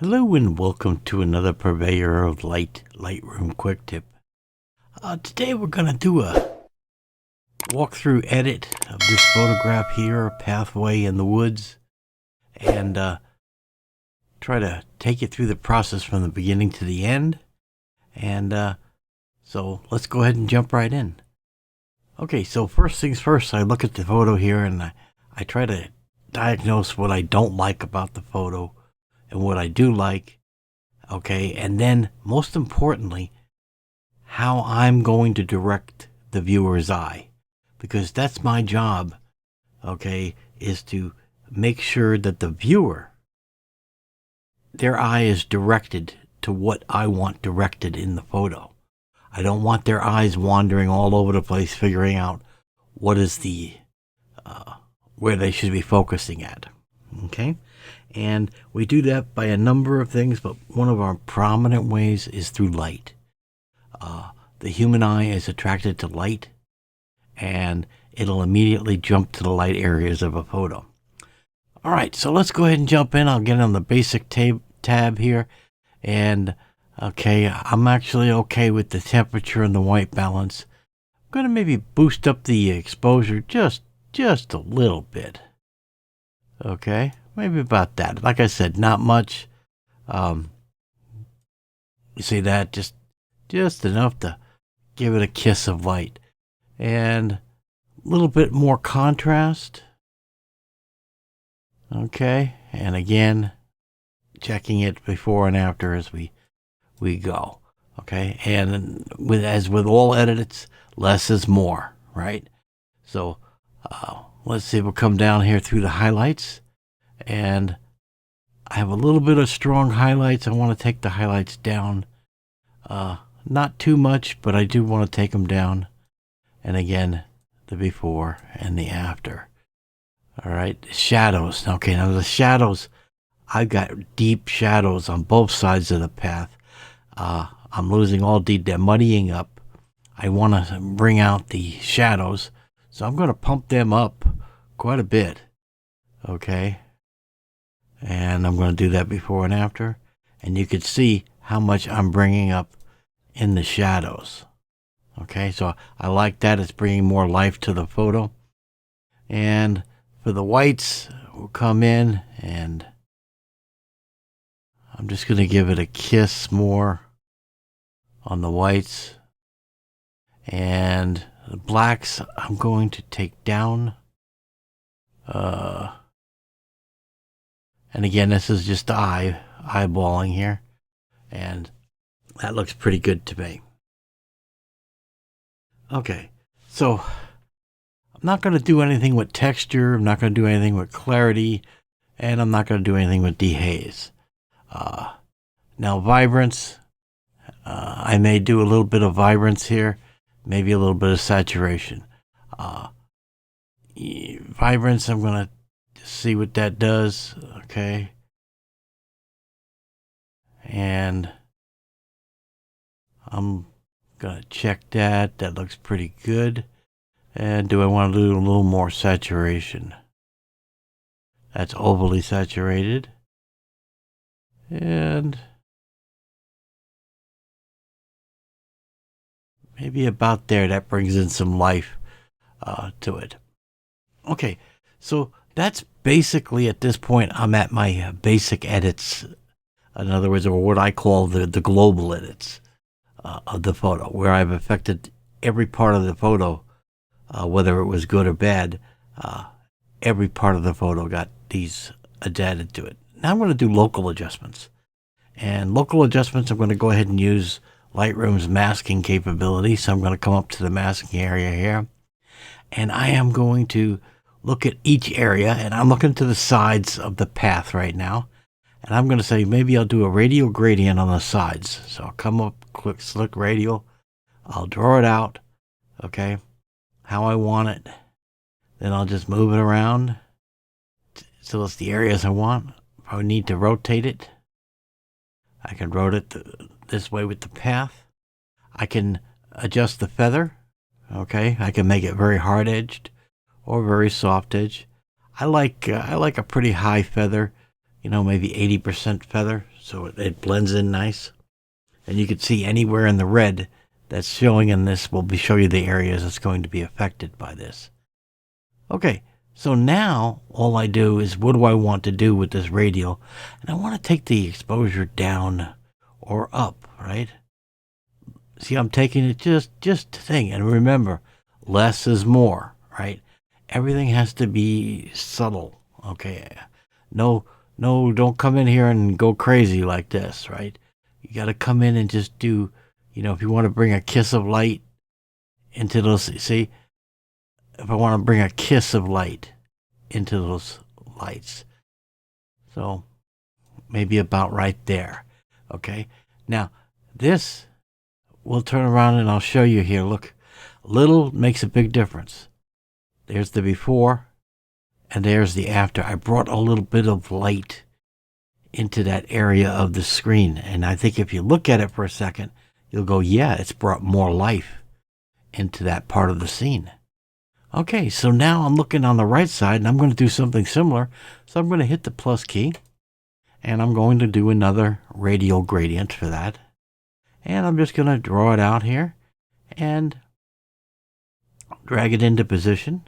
Hello and welcome to another purveyor of Lightroom quick tip. Today we're going to do a walkthrough edit of this photograph here, Pathway in the Woods, and try to take you through the process from the beginning to the end. And so let's go ahead and jump right in. Okay, so first things first, I look at the photo here and I try to diagnose what I don't like about the photo and what I do like, okay, and then most importantly, how I'm going to direct the viewer's eye, because that's my job, okay, is to make sure that the viewer, their eye is directed to what I want directed in the photo. I don't want their eyes wandering all over the place figuring out what is the, where they should be focusing at, okay? And we do that by a number of things, but one of our prominent ways is through light. The human eye is attracted to light, and it'll immediately jump to the light areas of a photo. All right, so let's go ahead and jump in. I'll get on the basic tab here, and okay, I'm actually okay with the temperature and the white balance. I'm going to maybe boost up the exposure just a little bit. Okay, maybe about that. Like I said, not much. You see that? Just enough to give it a kiss of light. And a little bit more contrast. Okay, and again, checking it before and after as we go. Okay, and as with all edits, less is more, right? So let's see if we'll come down here through the highlights. And I have a little bit of strong highlights. I want to take the highlights down. Not too much, but I do want to take them down. And again, the before and the after. All right, shadows. Okay, now the shadows, I've got deep shadows on both sides of the path. I'm losing all they're muddying up. I want to bring out the shadows, so I'm going to pump them up quite a bit. Okay. And I'm going to do that before and after. And you can see how much I'm bringing up in the shadows. Okay, so I like that. It's bringing more life to the photo. And for the whites, we'll come in and I'm just going to give it a kiss more on the whites. And the blacks, I'm going to take down. And again, this is just eyeballing here. And that looks pretty good to me. Okay, so I'm not going to do anything with texture. I'm not going to do anything with clarity. And I'm not going to do anything with dehaze. Now, vibrance. I may do a little bit of vibrance here. Maybe a little bit of saturation. Vibrance, I'm going to see what that does. Okay. And I'm going to check that. That looks pretty good. And do I want to do a little more saturation? That's overly saturated. And maybe about there. That brings in some life to it. Okay, so that's basically, at this point, I'm at my basic edits. In other words, or what I call the global edits of the photo, where I've affected every part of the photo, whether it was good or bad. Every part of the photo got these added to it. Now I'm going to do local adjustments. And local adjustments, I'm going to go ahead and use Lightroom's masking capability. So I'm going to come up to the masking area here. And I am going to look at each area, and I'm looking to the sides of the path right now. And I'm going to say, maybe I'll do a radial gradient on the sides. So I'll come up, click select radial. I'll draw it out, okay, how I want it. Then I'll just move it around so it's the areas I want. If I need to rotate it, I can rotate it this way with the path. I can adjust the feather, okay. I can make it very hard edged or very soft edge. I like a pretty high feather. maybe 80% feather, so it blends in nice. And you can see anywhere in the red that's showing in this will show you the areas that's going to be affected by this. Okay, so now all I do is, what do I want to do with this radial? And I want to take the exposure down or up, right? See, I'm taking it just to thing. And remember, less is more, right? Everything has to be subtle, okay? No, don't come in here and go crazy like this, right? You got to come in and just do, if you want to bring a kiss of light into those, see, if I want to bring a kiss of light into those lights. So maybe about right there, okay? Now, this, we'll turn around and I'll show you here. Look, little makes a big difference. There's the before and there's the after. I brought a little bit of light into that area of the screen. And I think if you look at it for a second, you'll go, yeah, it's brought more life into that part of the scene. Okay, so now I'm looking on the right side and I'm going to do something similar. So I'm going to hit the plus key and I'm going to do another radial gradient for that. And I'm just going to draw it out here and drag it into position.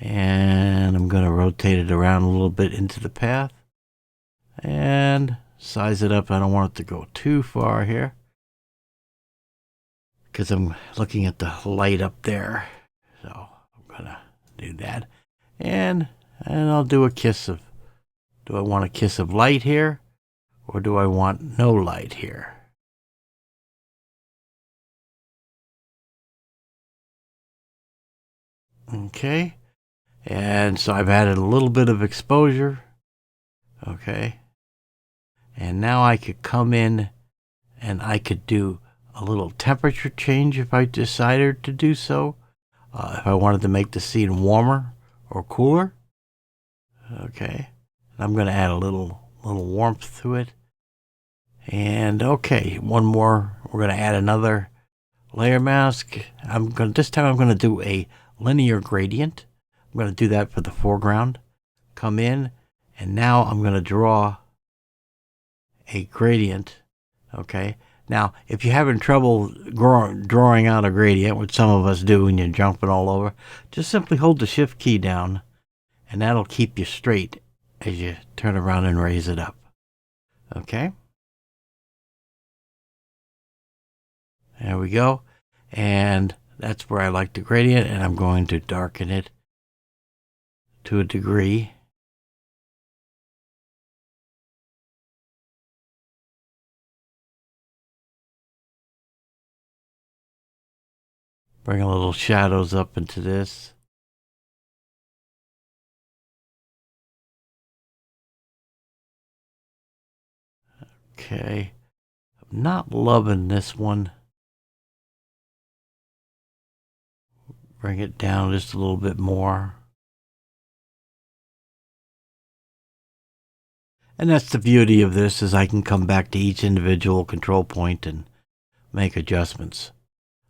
And I'm going to rotate it around a little bit into the path and size it up. I don't want it to go too far here because I'm looking at the light up there. So I'm going to do that. And I'll do a kiss of, do I want a kiss of light here or do I want no light here? Okay. And so I've added a little bit of exposure. Okay. And now I could come in and I could do a little temperature change if I decided to do so. If I wanted to make the scene warmer or cooler. Okay. I'm going to add a little warmth to it. And okay, one more. We're going to add another layer mask. This time I'm going to do a linear gradient. I'm going to do that for the foreground. Come in, and now I'm going to draw a gradient. Okay. Now, if you're having trouble drawing out a gradient, which some of us do and you're jumping all over, just simply hold the shift key down, and that'll keep you straight as you turn around and raise it up. Okay. There we go. And that's where I like the gradient, and I'm going to darken it to a degree. Bring a little shadows up into this. Okay. I'm not loving this one. Bring it down just a little bit more. And that's the beauty of this, is I can come back to each individual control point and make adjustments.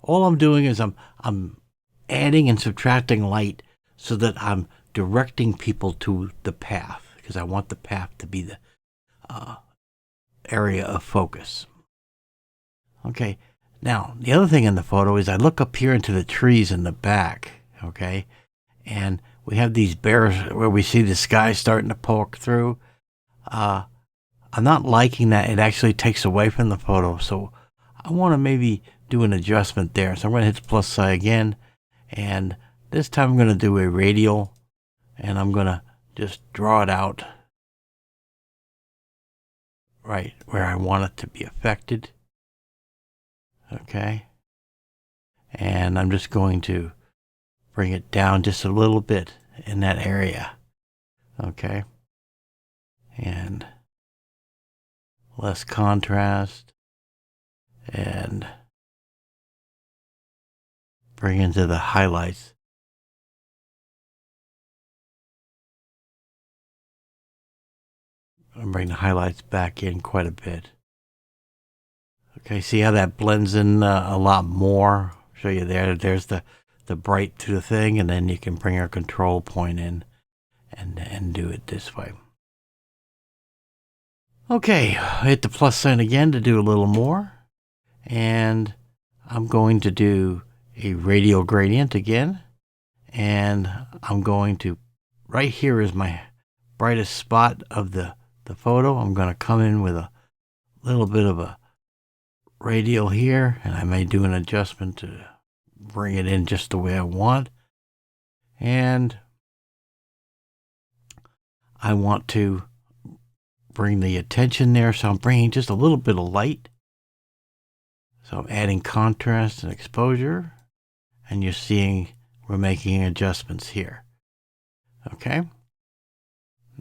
All I'm doing is I'm adding and subtracting light so that I'm directing people to the path, because I want the path to be the area of focus. Okay, now the other thing in the photo is I look up here into the trees in the back, okay, and we have these bears where we see the sky starting to poke through. I'm not liking that. It actually takes away from the photo, so I want to maybe do an adjustment there. So I'm going to hit the plus sign again, and this time I'm going to do a radial, and I'm going to just draw it out right where I want it to be affected. Okay. And I'm just going to bring it down just a little bit in that area. Okay. And less contrast, and bring into the highlights. And bring the highlights back in quite a bit. Okay, see how that blends in a lot more? Show you there. There's the bright to the thing, and then you can bring our control point in and do it this way. Okay, hit the plus sign again to do a little more. And I'm going to do a radial gradient again. And I'm going to, right here is my brightest spot of the photo. I'm going to come in with a little bit of a radial here, and I may do an adjustment to bring it in just the way I want. And I want to bring the attention there, so I'm bringing just a little bit of light. So I'm adding contrast and exposure, and you're seeing we're making adjustments here. Okay.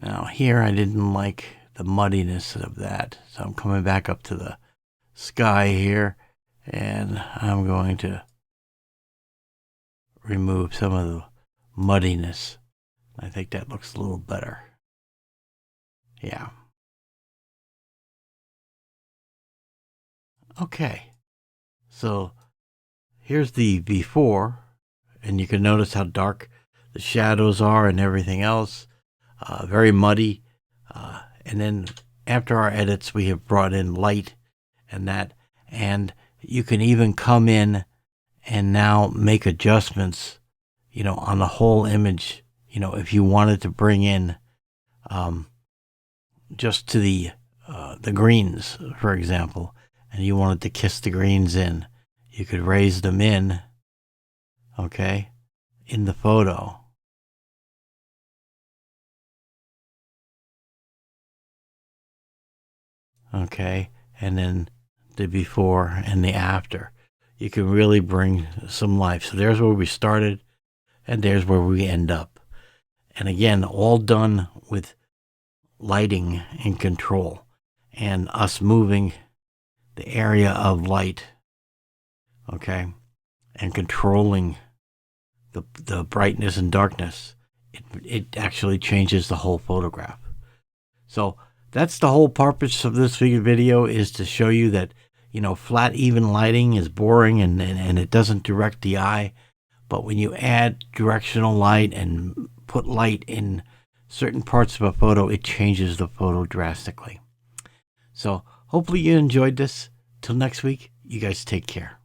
Now here I didn't like the muddiness of that, so I'm coming back up to the sky here, and I'm going to remove some of the muddiness. I think that looks a little better. Yeah. Okay. So here's the before, and you can notice how dark the shadows are and everything else. Very muddy. And then after our edits, we have brought in light and that. And you can even come in and now make adjustments, on the whole image. If you wanted to bring in just to the greens, for example, and you wanted to kiss the greens in, you could raise them in, okay, in the photo. Okay, and then the before and the after. You can really bring some life. So there's where we started, and there's where we end up. And again, all done with lighting and control, and us moving the area of light, okay, and controlling the brightness and darkness. It actually changes the whole photograph. So that's the whole purpose of this video, is to show you that, flat, even lighting is boring and it doesn't direct the eye. But when you add directional light and put light in certain parts of a photo, it changes the photo drastically. So hopefully you enjoyed this. Till next week, you guys take care.